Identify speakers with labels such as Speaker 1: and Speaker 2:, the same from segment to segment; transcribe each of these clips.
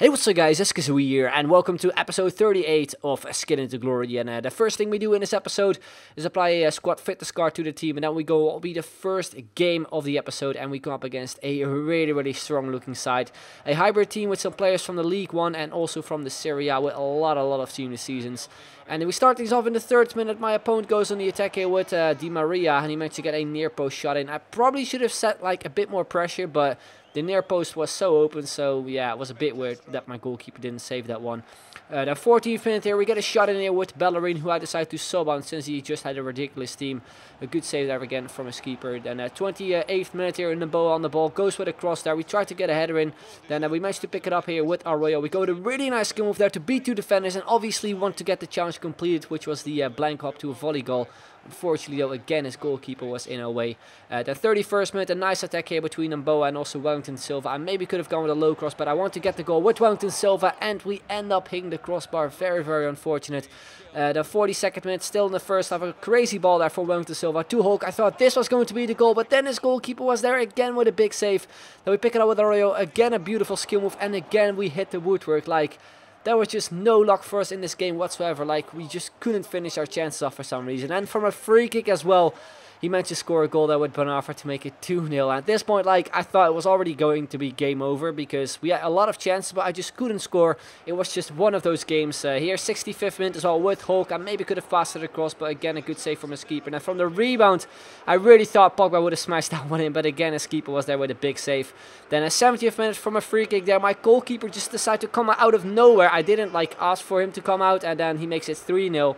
Speaker 1: Hey, what's up guys, it's Kazooie here, and welcome to episode 38 of Skid into Glory. And the first thing we do in this episode is apply a squad fitness card to the team, and then we go, it'll be the first game of the episode, and we come up against a really strong looking side. A hybrid team with some players from the League 1 and also from the Serie A with a lot of senior seasons. And we start things off in the 3rd minute. My opponent goes on the attack here with Di Maria, and he managed to get a near post shot in. I probably should have set like a bit more pressure, but the near post was so open, so yeah, it was a bit weird that my goalkeeper didn't save that one. Then 14th minute here, we get a shot in here with Bellerin, who I decided to sub on since he just had a ridiculous team. A good save there again from his keeper. Then 28th minute here, Namboa on the ball, goes with a cross there. We try to get a header in, then we managed to pick it up here with Arroyo. We go with a really nice skill move there to beat two defenders, and obviously want to get the challenge completed, which was the blank hop to a volley goal. Unfortunately though, again his goalkeeper was in our way. The 31st minute, a nice attack here between Namboa and also Wellington Silva. I maybe could have gone with a low cross, but I want to get the goal with Wellington Silva, and we end up hitting the crossbar. Very unfortunate. The 42nd minute, still in the first half, a crazy ball there for Wellington Silva to Hulk. I thought this was going to be the goal, but then his goalkeeper was there again with a big save. Then we pick it up with Arroyo, again a beautiful skill move, and again we hit the woodwork. Like, there was just no luck for us in this game whatsoever. Like, we just couldn't finish our chances off for some reason. And from a free kick as well, he managed to score a goal there with Bonafra to make it 2-0. At this point, like, I thought it was already going to be game over because we had a lot of chances, but I just couldn't score. It was just one of those games. Here, 65th minute as well with Hulk. I maybe could have passed it across, but again, a good save from his keeper. And from the rebound, I really thought Pogba would have smashed that one in, but again, his keeper was there with a big save. Then a 70th minute from a free kick there, my goalkeeper just decided to come out of nowhere. I didn't, like, ask for him to come out, and then he makes it 3-0.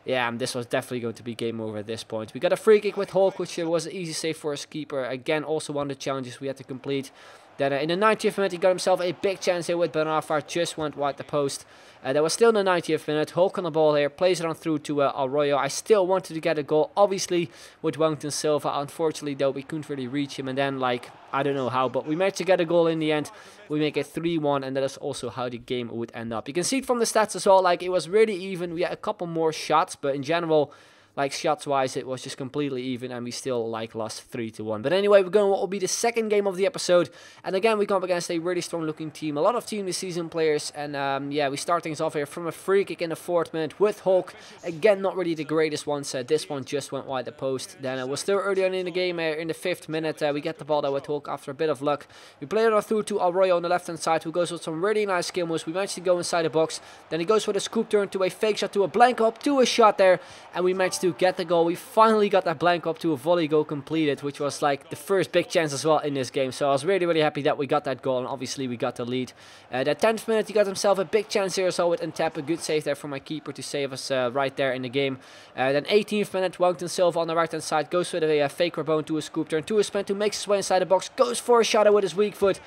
Speaker 1: Yeah, this was definitely going to be game over at this point. We got a free kick with Hulk, which was an easy save for his keeper. Again, also one of the challenges we had to complete. Then in the 90th minute, he got himself a big chance here with Bonafar. Just went wide the post. That was still in the 90th minute. Hulk on the ball here. Plays it on through to Arroyo. I still wanted to get a goal, obviously, with Wellington Silva. Unfortunately, though, we couldn't really reach him. And then, like, I don't know how, but we managed to get a goal in the end. We make it 3-1, and that is also how the game would end up. You can see it from the stats as well. Like, it was really even. We had a couple more shots, but in general, like, shots-wise, it was just completely even, and we still, like, lost 3-1. But anyway, we're going to what will be the second game of the episode. And again, we come up against a really strong-looking team. A lot of team this season players. And, yeah, we start things off here from a free kick in the 4th minute with Hulk. Again, not really the greatest one. So this one just went wide the post. Then it was still early on in the game. In the 5th minute, we get the ball there with Hulk after a bit of luck. We play it on through to Arroyo on the left-hand side, who goes with some really nice skill moves. We managed to go inside the box. Then he goes with a scoop turn to a fake shot to a blank hop to a shot there. And we managed to get the goal. We finally got that blank up to a volley goal completed, which was like the first big chance as well in this game. So I was really happy that we got that goal, and obviously we got the lead. The 10th minute, he got himself a big chance here as well with Ntap. A good save there from my keeper to save us right there in the game. Then 18th minute, Wellington Silva on the right hand side goes with a fake Rabone to a scoop turn to a spin to makes his way inside the box, goes for a shot with his weak foot.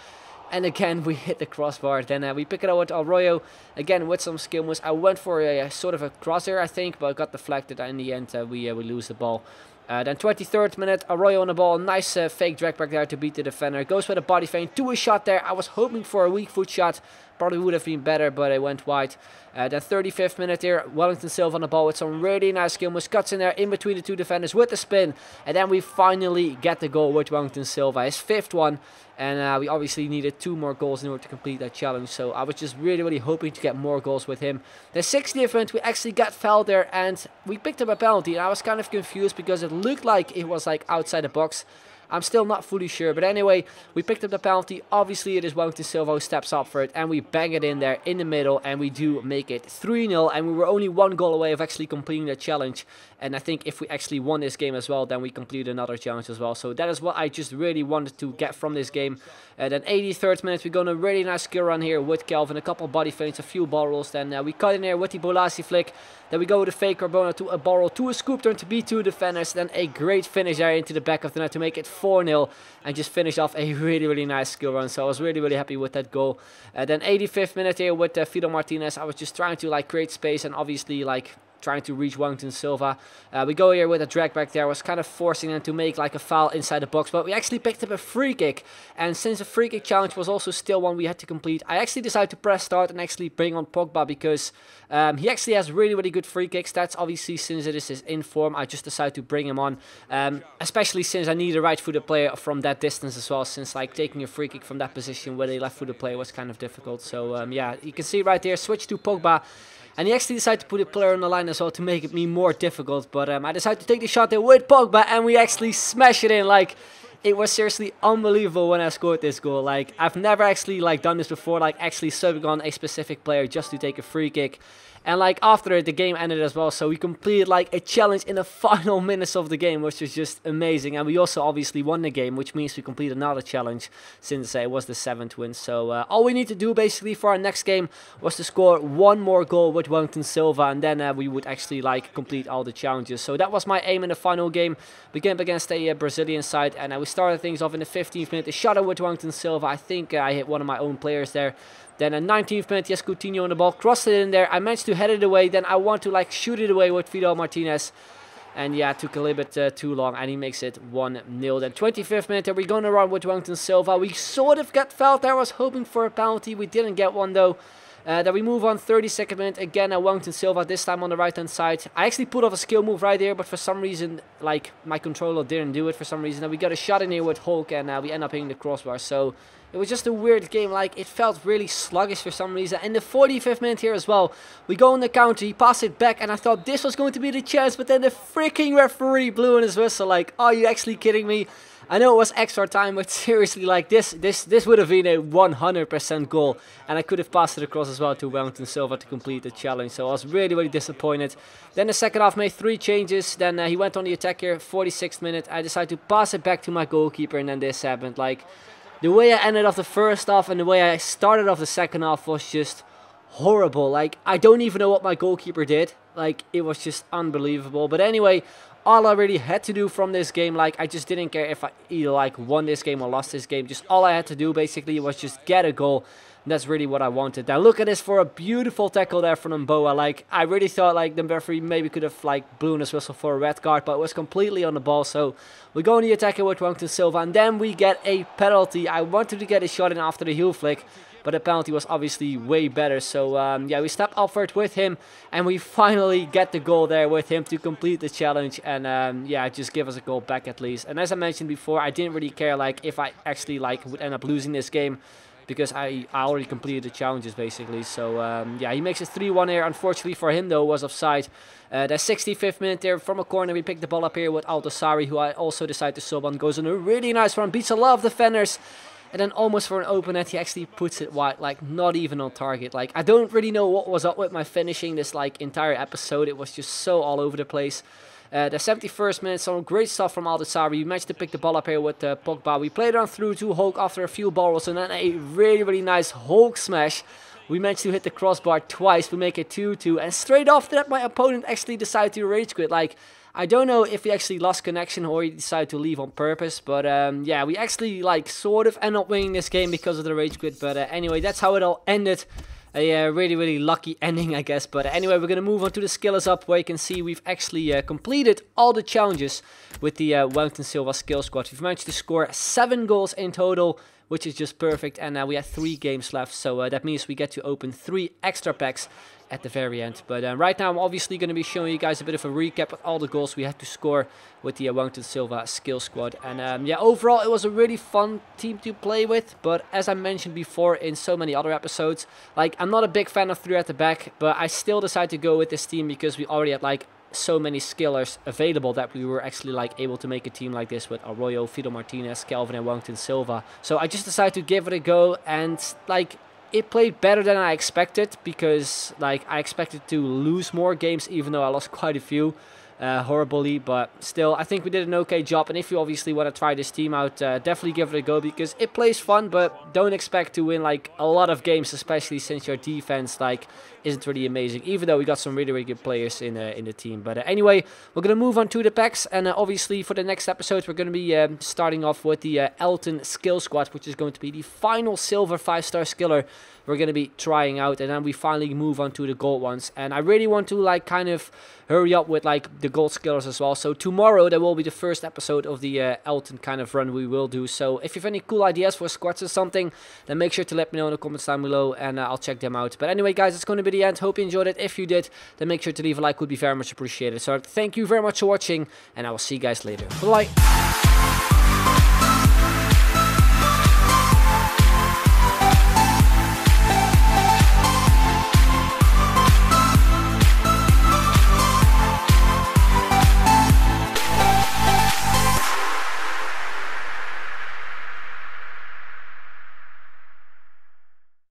Speaker 1: And again, we hit the crossbar. Then we pick it up with Arroyo. Again, with some skill moves. I went for a sort of a crosshair, I think, but got deflected. And in the end, we lose the ball. Then 23rd minute, Arroyo on the ball. Nice fake drag back there to beat the defender. Goes with a body feint to a shot there. I was hoping for a weak foot shot. Probably would have been better, but it went wide. Then 35th minute here, Wellington Silva on the ball with some really nice skill moves. Cuts in there in between the two defenders with the spin. And then we finally get the goal with Wellington Silva. His 5th one. And we obviously needed 2 more goals in order to complete that challenge. So I was just really hoping to get more goals with him. The 60th minute, we actually got fouled there. And we picked up a penalty. And I was kind of confused because it looked like it was like outside the box. I'm still not fully sure, but anyway, we picked up the penalty. Obviously, it is Wellington Silva who steps up for it, and we bang it in there in the middle, and we do make it 3-0, and we were only 1 goal away of actually completing the challenge. And I think if we actually won this game as well, then we complete another challenge as well. So that is what I just really wanted to get from this game. And then 83rd minute, we go on a really nice skill run here with Kelvin. A couple body feints, a few ball rolls. Then we cut in here with the Bolasi flick. Then we go with a fake Carbona to a ball roll to a scoop turn to beat 2 defenders. Then a great finish there into the back of the net to make it 4-0. And just finish off a really nice skill run. So I was really happy with that goal. Then 85th minute here with Fido Martinez. I was just trying to like create space and obviously like trying to reach Wellington Silva. We go here with a drag back there. I was kind of forcing them to make like a foul inside the box, but we actually picked up a free kick. And since the free kick challenge was also still one we had to complete, I actually decided to press start and actually bring on Pogba, because he actually has really good free kick stats. Obviously, since it is his inform, I just decided to bring him on, especially since I need a right-footed player from that distance as well, since like taking a free kick from that position with a left-footed player was kind of difficult. So yeah, you can see right there, switch to Pogba. And he actually decided to put a player on the line as well to make it me more difficult. But I decided to take the shot there with Pogba, and we actually smash it in. Like, it was seriously unbelievable when I scored this goal. Like, I've never actually like done this before, like actually subbing on a specific player just to take a free kick. And like after it, the game ended as well, so we completed like a challenge in the final minutes of the game, which was just amazing. And we also obviously won the game, which means we completed another challenge since it was the 7th win. So all we need to do basically for our next game was to score one more goal with Wellington Silva, and then we would actually like complete all the challenges. So that was my aim in the final game. We came up against a Brazilian side, and we started things off in the 15th minute. A shutter with Wellington Silva. I think I hit one of my own players there. Then a 19th minute, yes, Coutinho on the ball, crossed it in there. I managed to head it away. Then I want to like shoot it away with Fidel Martinez. And yeah, it took a little bit too long, and he makes it 1-0. Then 25th minute, we're going to run with Wellington Silva. We sort of got fouled there. I was hoping for a penalty. We didn't get one though. Then we move on, 32nd minute, again Wellington Silva, this time on the right hand side. I actually put off a skill move right there, but for some reason, like, my controller didn't do it for some reason. And we got a shot in here with Hulk, and we end up hitting the crossbar. So it was just a weird game. Like, it felt really sluggish for some reason. In the 45th minute here as well, we go on the counter, he passed it back, and I thought this was going to be the chance, but then the freaking referee blew in his whistle. Like, are you actually kidding me? I know it was extra time, but seriously, like, this would have been a 100% goal, and I could have passed it across as well to Wellington Silva to complete the challenge. So I was really disappointed. Then the second half made 3 changes. Then he went on the attack here, 46th minute. I decided to pass it back to my goalkeeper, and then this happened. Like, the way I ended off the first half and the way I started off the second half was just horrible. Like, I don't even know what my goalkeeper did. Like, it was just unbelievable. But anyway, all I really had to do from this game, like, I just didn't care if I either like won this game or lost this game. Just all I had to do basically was just get a goal. And that's really what I wanted. Now look at this for a beautiful tackle there from Mboa. Like, I really thought like the referee maybe could have like blown his whistle for a red card, but it was completely on the ball. So we go on the attack with Wellington Silva, and then we get a penalty. I wanted to get a shot in after the heel flick, but the penalty was obviously way better. So yeah, we step up for it with him, and we finally get the goal there with him to complete the challenge. And yeah, just give us a goal back at least. And as I mentioned before, I didn't really care like if I actually like would end up losing this game, because I already completed the challenges basically. So yeah, he makes it 3-1 here. Unfortunately for him though, was offside. The 65th minute there from a corner, we pick the ball up here with Altosari, who I also decided to sub on. Goes on a really nice run, beats a lot of defenders, and then almost for an open net, he actually puts it wide, like not even on target. Like, I don't really know what was up with my finishing this like entire episode. It was just so all over the place. The 71st minute, some great stuff from Altosari. We managed to pick the ball up here with Pogba. We played on through to Hulk after a few balls, and then a really nice Hulk smash. We managed to hit the crossbar twice. We make it 2-2, and straight after that, my opponent actually decided to rage quit. Like, I don't know if he actually lost connection or he decided to leave on purpose, but yeah, we actually like sort of end up winning this game because of the rage quit. But anyway, that's how it all ended. A really lucky ending, I guess. But anyway, we're going to move on to the skills up, where you can see we've actually completed all the challenges with the Wellington Silva skill squad. We've managed to score 7 goals in total, which is just perfect. And we have 3 games left, so that means we get to open 3 extra packs at the very end. But right now I'm obviously going to be showing you guys a bit of a recap of all the goals we had to score with the Wellington Silva skill squad. And yeah, overall it was a really fun team to play with, but as I mentioned before in so many other episodes, like, I'm not a big fan of 3 at the back, but I still decided to go with this team because we already had like so many skillers available that we were actually like able to make a team like this with Arroyo, Fidel Martinez, Calvin and Wellington Silva. So I just decided to give it a go, and like, it played better than I expected, because like I expected to lose more games, even though I lost quite a few. horribly, but still, I think we did an okay job. And if you obviously want to try this team out, definitely give it a go, because it plays fun, but don't expect to win like a lot of games, especially since your defense like isn't really amazing, even though we got some really good players in the team. But anyway, we're gonna move on to the packs, and obviously for the next episode we're gonna be starting off with the Elton skill squad, which is going to be the final silver 5-star skiller we're going to be trying out, and then we finally move on to the gold ones. And I really want to like kind of hurry up with like the gold skillers as well. So tomorrow there will be the first episode of the Elton kind of run we will do. So if you have any cool ideas for squads or something, then make sure to let me know in the comments down below, and I'll check them out. But anyway guys, it's going to be the end. Hope you enjoyed it. If you did, then make sure to leave a like, would be very much appreciated. So thank you very much for watching, and I will see you guys later. Bye.